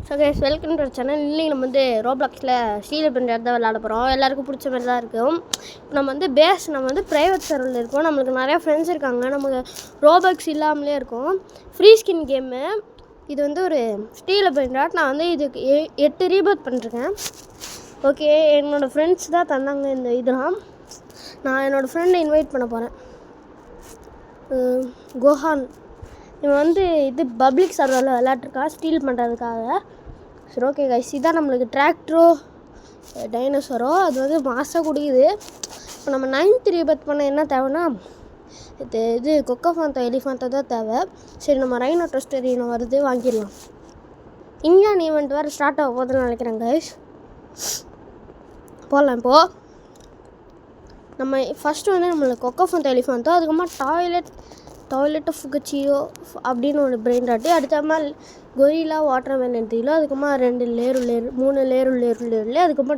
So guys welcome to channel. இன்றைக்கி நம்ம வந்து ரோப்ளாக்ஸில் ஸ்டீல் பிரிண்டர் தான் விளாட போகிறோம். எல்லாருக்கும் பிடிச்ச மாதிரி தான் இருக்கும். இப்போ நம்ம வந்து ப்ரைவேட் சர்வரில் இருக்கோம். நம்மளுக்கு நிறையா ஃப்ரெண்ட்ஸ் இருக்காங்க. நமக்கு ரோபாக்ஸ் இல்லாமலே இருக்கும். Free skin game. இது வந்து ஒரு ஸ்டீல் பிரிண்டர். நான் வந்து இதுக்கு 8 ரீபர்த் பண்ணிருக்கேன். ஓகே, என்னோடய ஃப்ரெண்ட்ஸ் தான் தந்தாங்க இந்த இதெல்லாம். நான் என்னோடய ஃப்ரெண்டை இன்வைட் பண்ண போகிறேன். கோஹான் இவன் வந்து இது பப்ளிக் சர்வரில் விளையாட்ருக்கா ஸ்டீல் பண்ணுறதுக்காக. சரி, ஓகே கைஸ், இதான் நம்மளுக்கு டிராக்டரோ டைனோசரோ அது வந்து மாசாக குடிக்குது. இப்போ நம்ம 9th ரீபர்த் பண்ண என்ன தேவைன்னா இது கொக்கோஃபாந்தோ எலிஃபாந்தோ தான் தேவை. சரி, நம்ம ரைனோ டெஸ்டரினோ வருது, வாங்கிடலாம். இந்தியன் ஈவெண்ட் வேறு ஸ்டார்ட் ஆக போகுதுன்னு நினைக்கிறேன் கைஸ். போகலாம். இப்போது நம்ம ஃபஸ்ட்டு வந்து நம்மளுக்கு கொக்கோஃபாந்தோ எலிஃபாந்தோ, அதுக்கப்புறமா டாய்லெட் ஃபுகச்சியோ அப்படின்னு ஒரு பிரெயின் ராட்டி, அடுத்தமா கொரிலா வாட்டர் மெலன் தீலோ, அதுக்கப்புறமா 3 லேரு, அதுக்கப்புறமா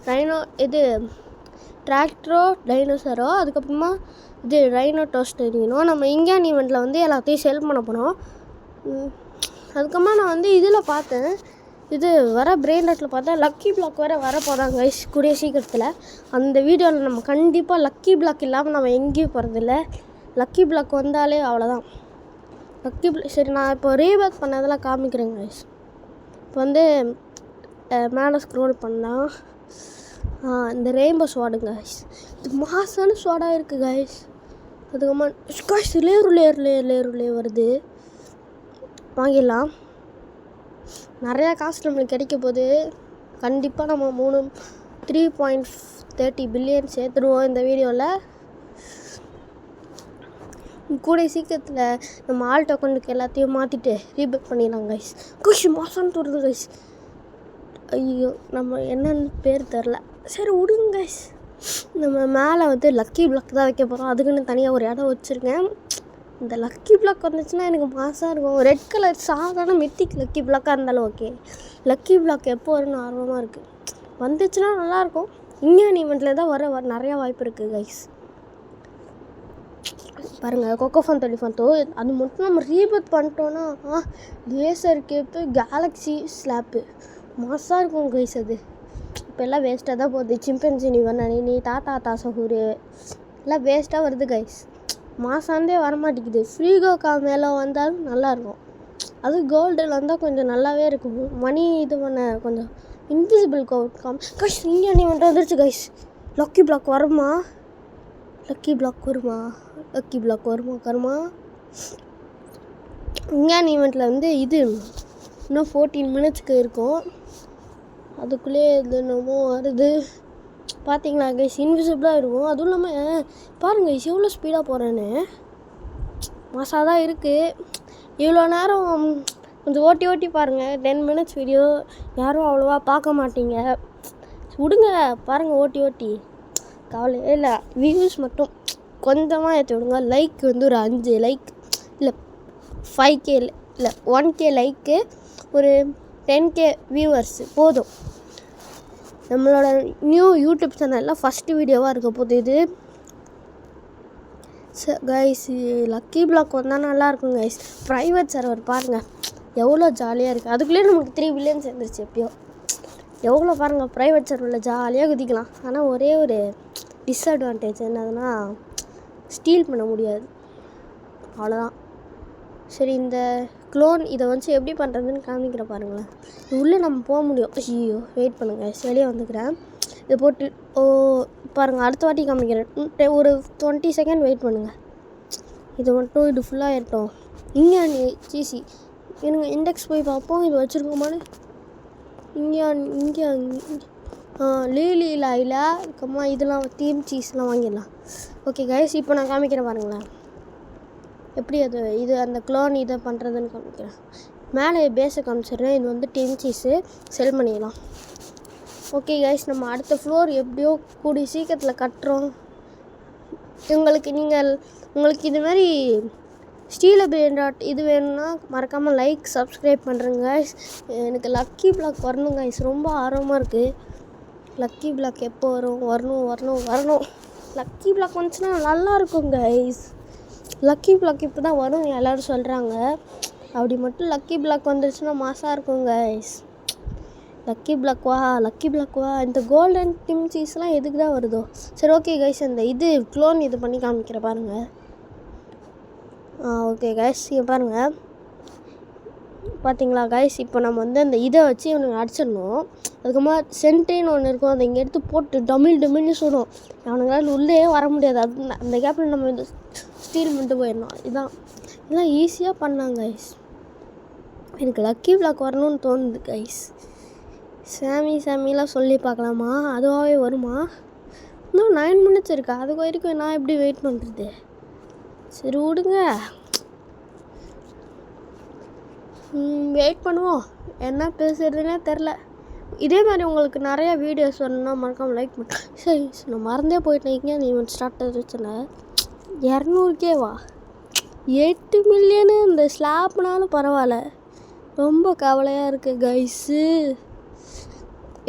ரைனோ டிராக்டரோ டைனோசரோ, அதுக்கப்புறமா இது ரைனோ டோஸ்டரினோ. நம்ம இந்தியன் ஈவெண்ட்டில் வந்து எல்லாத்தையும் செல் பண்ண போனோம். அதுக்கப்புறமா நான் வந்து இதில் பார்த்தேன், இது வர பிரெயின் ராட்டில் பார்த்தா லக்கி பிளாக் வேறு வரப்போதாங்க கைஸ் கூடிய சீக்கிரத்தில். அந்த வீடியோவில் நம்ம கண்டிப்பாக லக்கி பிளாக் இல்லாமல் நம்ம எங்கேயும் போகிறதில்ல. லக்கி பிளாக் வந்தாலே அவ்வளோதான். சரி, நான் இப்போ ரீபர்த் பண்ணதெல்லாம் காமிக்கிறேங்க கைஸ். இப்போ வந்து மேலே ஸ்க்ரோல் பண்ணால் இந்த ரெயின்போ ஸ்வாடுங்க கைஸ். இது மாசான ஸ்வாடாக இருக்குது கைஸ். அதுக்கப்புறமா கைஸ் லேரு வருது, வாங்கிடலாம். நிறையா காசு நம்மளுக்கு கிடைக்க போது. கண்டிப்பாக நம்ம 3.30 பில்லியன் சேர்த்துருவோம் இந்த வீடியோவில். கூட சீக்கிரத்தில் நம்ம ஆல்ட் அக்கௌண்ட்டுக்கு எல்லாத்தையும் மாற்றிட்டு ரீபர்த் பண்ணிடலாம் கைஸ். மாசான்னு தோறுது கைஸ். ஐயோ, நம்ம என்னென்னு பேர் தெரில. சரி விடுங்க கைஸ். நம்ம மேலே வந்து லக்கி பிளாக் தான் வைக்க போகிறோம். அதுக்குன்னு தனியாக ஒரு இடம் வச்சுருக்கேன். இந்த லக்கி பிளாக் வந்துச்சுன்னா எனக்கு மாசாக இருக்கும். ரெட் கலர் சாதாரண மித்திக் லக்கி பிளாக்காக இருந்தாலும் ஓகே. லக்கி பிளாக் எப்போ வரும்னு ஆர்வமாக இருக்குது. வந்துச்சுன்னா நல்லாயிருக்கும். இந்தியன் ஈவெண்ட்டில் தான் வர நிறையா வாய்ப்பு இருக்குது கைஸ். பாருங்கள், கொக்கோஃபாந்தோ எலிஃபாந்தோ அது மட்டும் நம்ம ரீபர்த் பண்ணிட்டோன்னா லேசர் கேப்பு கேலக்ஸி ஸ்லாப்பு மாசாக இருக்கும் கைஸ். அது இப்போ எல்லாம் வேஸ்ட்டாக தான் போகுது. சிம்பன்சி நீ தாத்தா சஹூரு எல்லாம் வேஸ்ட்டாக வருது கைஸ். மாசாந்தே வரமாட்டேங்குது. ஃப்ரீகோக்கா மேலே வந்தாலும் நல்லாயிருக்கும். அது கோல்டில் வந்தால் கொஞ்சம் நல்லாவே இருக்கும். மணி இது பண்ண கொஞ்சம் இன்விசிபிள் கைஸ். இந்தியன் ஈவெண்ட் வந்துருச்சு கைஸ். லக்கி பிளாக் வருமா கருமா. இந்தியன் ஈவெண்ட்டில் வந்து இது இன்னும் 14 மினிட்ஸ்க்கு இருக்கும். அதுக்குள்ளே இது என்னமோ வருது பார்த்தீங்களா கைஸ். இன்விசிபிளாக இருக்கும். அதுவும் இல்லாமல் பாருங்கள் கைஸ், எவ்வளோ ஸ்பீடாக போகிறேன்னு. மாசாக தான் இருக்குது. இவ்வளோ நேரம் கொஞ்சம் ஓட்டி பாருங்கள். 10 மினிட்ஸ் வீடியோ யாரும் அவ்வளோவா பார்க்க மாட்டீங்க. விடுங்க, பாருங்கள் ஓட்டி கவலையே இல்லை. வியூஸ் மட்டும் கொஞ்சமாக ஏற்றி விடுங்க. லைக் வந்து ஒரு 5 லைக் இல்லை 5K இல்லை 1K லைக்கு, ஒரு 10K வியூவர்ஸ் போதும். நம்மளோட நியூ யூடியூப் சேனலில் ஃபஸ்ட்டு வீடியோவாக இருக்க போகுது இது. கைஸ், லக்கி பிளாக் வந்தால் நல்லாயிருக்கும் கைஸ். ப்ரைவேட் சர்வர் பாருங்கள் எவ்வளோ ஜாலியாக இருக்குது. அதுக்குள்ளேயே நமக்கு 3 பில்லியன் சேர்ந்துருச்சு எப்பயோ. எவ்வளோ பாருங்கள், ப்ரைவேட் சர்வரில் ஜாலியாக குதிக்கலாம். ஆனால் ஒரே ஒரு டிஸ்அட்வான்டேஜ் என்னதுன்னா ஸ்டீல் பண்ண முடியாது, அவ்வளோதான். சரி, இந்த க்ளோன் இதை வந்து எப்படி பண்ணுறதுன்னு காமிக்கிற பாருங்களேன். உள்ளே நம்ம போக முடியும். ஐயோ, வெயிட் பண்ணுங்கள், வெளியே வந்துக்கிறேன். இதை போட்டு பாருங்கள், அடுத்த வாட்டி காமிக்கிறேன். ஒரு 20 செகண்ட் வெயிட் பண்ணுங்கள். இது ஃபுல்லாக ஏறட்டும். இங்கே எனக்கு இண்டெக்ஸ் போய் பார்ப்போம் இது வச்சுருக்கோமான்னு. இங்கே லீலாயில் இருக்கம்மா. இதெல்லாம் டீம் சீஸ்லாம் வாங்கிடலாம். ஓகே கைஸ், இப்போ நான் காமிக்கிறேன் பாருங்களேன் எப்படி இது அந்த க்ளோன் இதை பண்ணுறதுன்னு காமிக்கிறேன். மேலே பேஸை காமிச்சிடுறேன். இது வந்து டீம் சீஸு செல் பண்ணிடலாம். ஓகே கைஸ், நம்ம அடுத்த ஃப்ளோர் எப்படியோ கூடிய சீக்கிரத்தில் கட்டுறோம். உங்களுக்கு இது மாதிரி ஸ்டீல் பிரிண்டர் இது வேணும்னா மறக்காமல் லைக் சப்ஸ்கிரைப் பண்ணுறேங்க கைஸ். எனக்கு லக்கி பிளாக் வரணும் கைஸ், ரொம்ப ஆர்வமாக இருக்குது. லக்கி பிளாக் எப்போ வரணும். லக்கி பிளாக் வந்துச்சுன்னா நல்லாயிருக்கும் கைஸ். லக்கி பிளாக் இப்போ தான் வரும் எல்லோரும் சொல்கிறாங்க. அப்படி மட்டும் லக்கி பிளாக் வந்துருச்சுன்னா மாசாக இருக்கும் கைஸ். லக்கி பிளாக் வா. இந்த கோல்டன் டிம் சீஸ்லாம் எதுக்கு தான் வருதோ. சரி ஓகே கைஸ், இந்த இது க்ளோன் இது பண்ணி காமிக்கிற பாருங்கள். ஓகே கைஸ், இங்கே பாருங்கள். பார்த்தீங்களா கைஸ், இப்போ நம்ம வந்து அந்த இதை வச்சு இவனுக்கு அடிச்சிடணும். அதுக்கப்புறமா சென்டேன்னு ஒன்று இருக்கும், அதை இங்கே எடுத்து போட்டு டமில்னு சுடும். அவனுங்களால் உள்ளே வர முடியாது. அது அந்த கேப்பில் நம்ம இந்த ஸ்டீல் பண்ணிட்டு போயிடணும். இதெல்லாம் ஈஸியாக பண்ணாங்க கைஸ். எனக்கு லக்கி பிளாக் வரணும்னு தோணுது கைஸ். சாமிலாம் சொல்லி பார்க்கலாமா? அதுவாகவே வருமா? இன்னும் 9 minutes இருக்கா? அது வரைக்கும் நான் எப்படி வெயிட் பண்ணுறது? சரி விடுங்க, வெயிட் பண்ணுவோம். என்ன பேசுகிறதுனே தெரில. இதே மாதிரி உங்களுக்கு நிறையா வீடியோஸ் வரணும்னா மறக்காமல் லைக் பண்ணு. சரி, நான் மறந்தே போயிட்டேன். இங்கே நீ ஸ்டார்ட் ஆச்சுன்னா 200K 8 million இந்த ஸ்லாப்னாலும் பரவாயில்ல. ரொம்ப கவலையாக இருக்குது கைஸு.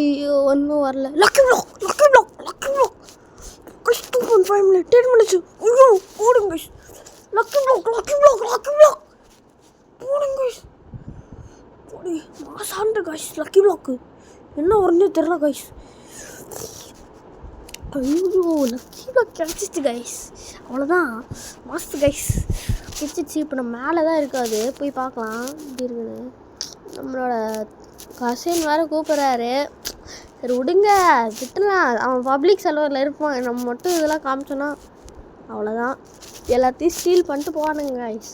ஐயோ, ஒன்றும் வரல. Lucky block 2.5 minutes 10 minutes. ஐயோ போடுங்க கைஸ். லக்கி பிளாக் போடுங்க கைஸ். போடு மாசாண்டு கைஸ். லக்கி பிளாக்கு என்ன வரனே தெரில கைஸ். ஐயோ, லக்கி பிளாக் கிடச்சிச்சு கைஸ். அவ்வளோதான், மாஸ்ட் கைஸ் கிடச்சிச்சு. இப்போ நம்ம மேலே தான் இருக்காது, போய் பார்க்கலாம் இப்படி இருக்குது. நம்மளோட கசின் வேறு கூப்பிட்றாரு. சரி விடுங்க, விட்டுலாம். அவன் பப்ளிக் சர்வரில் இருப்பான். நம்ம மட்டும் இதெல்லாம் காமிச்சோன்னா அவ்வளோதான், எல்லாத்தையும் ஸ்டீல் பண்ணிட்டு போவானுங்க கைஸ்.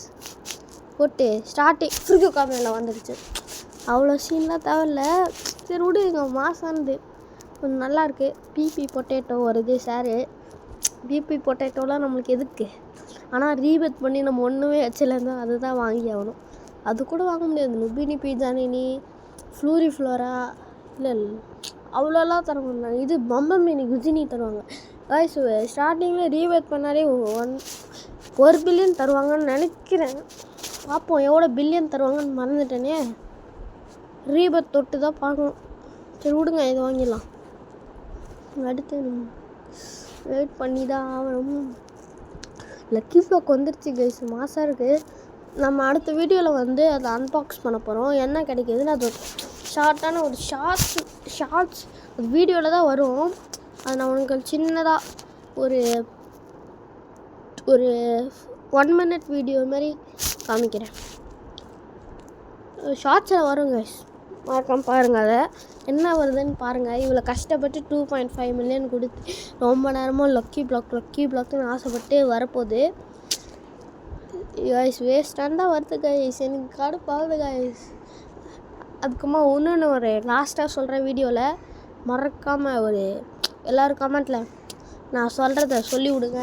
போட்டு ஸ்டார்டிங் ஃப்ரிகோ காமெடியில் வந்துடுச்சு. அவ்வளோ சீன்லாம் தேவையில்ல. சரி விடு, எங்கள் மாசானது கொஞ்சம் நல்லாயிருக்கு. பிபி பொட்டேட்டோ வருது சாரு. பிபி பொட்டேட்டோலாம் நம்மளுக்கு எதுக்கு? ஆனால் ரீபத் பண்ணி நம்ம ஒன்றுமே வச்சிலேருந்து அதுதான் வாங்கி ஆகணும். அது கூட வாங்க முடியாது. நுபினி பீஜானினி ஃப்ளூரி ஃப்ளோரா இல்லை அவ்வளோலாம் தர மாட்டாங்க. இது பம்பமினி குஜினி தருவாங்க கைஸ். ஸ்டார்டிங்கில் ரீபத் பண்ணாலே 1 billion தருவாங்கன்னு நினைக்கிறேன். பார்ப்போம் எவ்வளோ பில்லியன் தருவாங்கன்னு மறந்துட்டேனே. ரீபத் தொட்டு தான் பார்க்கணும். சரி விடுங்க, இது வாங்கிடலாம். அடுத்து வெயிட் பண்ணி தான் ஆகணும். லக்கி பிளாக் வந்துருச்சு கைஸ், மாசாக இருக்குது. நம்ம அடுத்த வீடியோவில் வந்து அதை அன்பாக்ஸ் பண்ண போகிறோம். என்ன கிடைக்கிதுன்னு அது ஷார்ட்டான ஒரு ஷார்ட்ஸ் வீடியோவில் தான் வரும். அது நான் உங்களுக்கு சின்னதாக ஒரு 1 minute வீடியோ மாதிரி காமிக்கிறேன். ஷார்ட்ஸில் வரும் கைஸ், மறக்காம பாருங்கள். அதை என்ன வருதுன்னு பாருங்கள். இவ்வளோ கஷ்டப்பட்டு 2.5 million கொடுத்து ரொம்ப நேரமாக லக்கி பிளாக்னு ஆசைப்பட்டு வரப்போகுது கைஸ். வேஸ்ட்டாக தான் வருது கைஸ், எனக்கு கடுப்பாகுது கைஸ். அதுக்குமா இன்னொன்று ஒரு லாஸ்ட்டாக சொல்கிற வீடியோவில் மறக்காமல் ஒரு எல்லோரும் கமெண்ட்டில் நான் சொல்கிறத சொல்லி விடுங்க.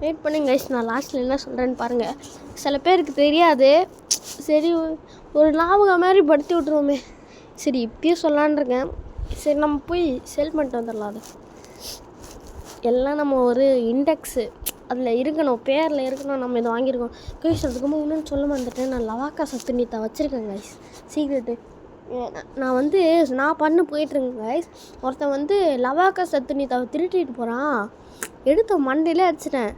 வெயிட் பண்ணுங்க கைஸ், நான் லாஸ்ட்டில் என்ன சொல்கிறேன்னு பாருங்கள். சில பேருக்கு தெரியாது. சரி, ஒரு ஞாபகம் மாதிரி படுத்தி விட்ருவோமே. சரி, இப்பயே சொல்லலான்ருக்கேன். சரி, நம்ம போய் செல் பண்ணிட்டு வந்துடலாம். அது எல்லாம் நம்ம ஒரு இண்டெக்ஸு அதில் இருக்கணும், பேரில் இருக்கணும். நம்ம இதை வாங்கியிருக்கோம் கைஸ். அதுக்குமா இன்னொன்று சொல்ல வந்துட்டேன். நான் லவாக்கா சத்துனித்தா வச்சுருக்கேன் கைஸ், சீக்ரெட்டு. நான் பண்ண போயிட்டுருக்கேன் கைஸ். ஒருத்தன் வந்து லவாக்கா சத்துனித்தாவை திருட்டிட்டு போகிறான். எடுத்த மண்டையிலே அடிச்சிட்டேன்.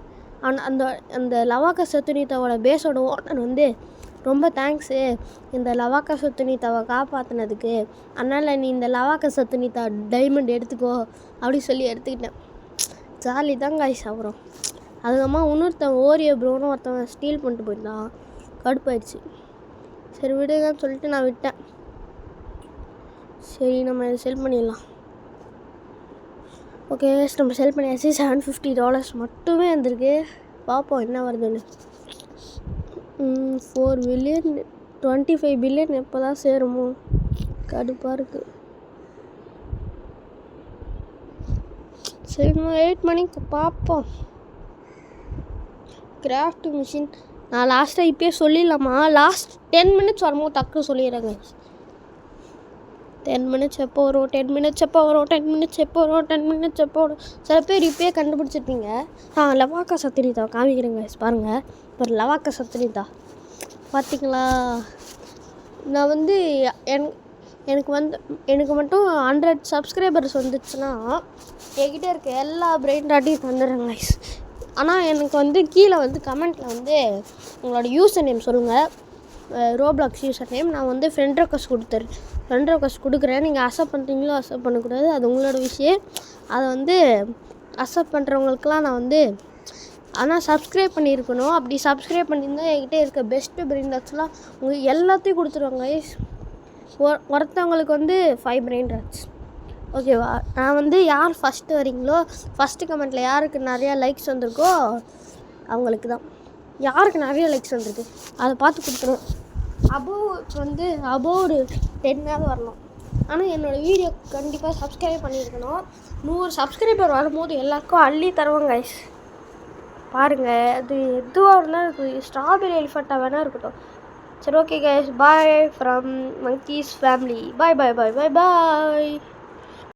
அந்த லவாக்கா சத்துனித்தாவோட பேஸோட ஓனர் வந்து ரொம்ப தேங்க்ஸு இந்த லவாக்கா சத்துனித்தாவை காப்பாற்றினதுக்கு, அதனால் நீ இந்த லவாக்கா சத்துனித்தா டைமண்ட் எடுத்துக்கோ அப்படி சொல்லி எடுத்துக்கிட்டேன். ஜாலி தான் கைஸ். அப்புறம் அதுக்கப்புறமா இன்னொருத்தன் ஓரியோ ப்ரோன்னு ஒருத்தவன் ஸ்டீல் பண்ணிட்டு போயிட்டான். கடுப்பாயிடுச்சு. சரி விடுங்கன்னு சொல்லிட்டு நான் விட்டேன். சரி, நம்ம இதை செல் பண்ணிடலாம். ஓகே, நம்ம செல் பண்ணியாச்சு. $750 மட்டுமே வந்திருக்கு. பார்ப்போம் என்ன வருதுன்னு. 4 billion 25 billion எப்போ தான் சேருமோ? கடுப்பாக இருக்குது. சரி, நம்ம வெயிட் பண்ணி பார்ப்போம். கிராஃப்ட் மிஷின் நான் லாஸ்ட்டாக இப்போயே சொல்லிடலாமா? லாஸ்ட் 10 minutes வரும்போது டக்கு சொல்லிடுறேங்க. 10 minutes எப்போ வரும், 10 minutes எப்போ வரும், 10 minutes எப்போ வரும், 10 minutes எப்போ வரும். சில பேர் இப்போயே கண்டுபிடிச்சிருப்பீங்க. லவாக்கா சத்துனிதா காமிக்கிறேங்க பாருங்கள். இப்போ லவாக்கா சத்துனிதா பார்த்தீங்களா? நான் வந்து எனக்கு மட்டும் 100 subscribers வந்துச்சுன்னா என்கிட்ட இருக்க எல்லா பிரெயின் டாட்டையும் தந்துடுறேங்க கைஸ். ஆனால் எனக்கு வந்து கீழே வந்து கமெண்ட்டில் வந்து உங்களோட யூசர் நேம் சொல்லுங்கள். Roblox user name. நான் வந்து ஃப்ரெண்ட் ரெக்வஸ்ட் கொடுக்குறேன். நீங்கள் அக்செப்ட் பண்ணுறீங்களோ அக்செப்ட் பண்ணக்கூடாது, அது உங்களோட விஷயம். அதை வந்து அக்செப்ட் பண்ணுறவங்களுக்குலாம் நான் வந்து ஆனால் சப்ஸ்கிரைப் பண்ணியிருக்கணும். அப்படி சப்ஸ்கிரைப் பண்ணியிருந்தால் என்கிட்ட இருக்க பெஸ்ட்டு பிரெயின் டாட்ஸ்லாம் உங்களுக்கு எல்லாத்தையும் கொடுத்துருவாங்க. ஒருத்தவங்களுக்கு வந்து 5 பிரெயின் டாட்ஸ். ஓகேவா? நான் வந்து யார் ஃபஸ்ட்டு வரீங்களோ, ஃபஸ்ட்டு கமெண்ட்டில் யாருக்கு நிறையா லைக்ஸ் வந்திருக்கோ அவங்களுக்கு தான். யாருக்கு நிறைய லைக்ஸ் வந்திருக்கு அதை பார்த்து கொடுத்துருவேன். அபோவ் ஒரு 10 வரணும். ஆனால் என்னோடய வீடியோ கண்டிப்பாக சப்ஸ்கிரைப் பண்ணியிருக்கணும். 100 சப்ஸ்கிரைபர் வரும்போது எல்லாருக்கும் அள்ளி தருவாங்க கைஸ். பாருங்கள், அது எதுவாக இருந்தால் ஸ்ட்ராபெரி எலிஃபண்ட்டாக வேணால் இருக்கட்டும். சரி, okay guys, bye from monkeys family. Bye bye bye bye bye.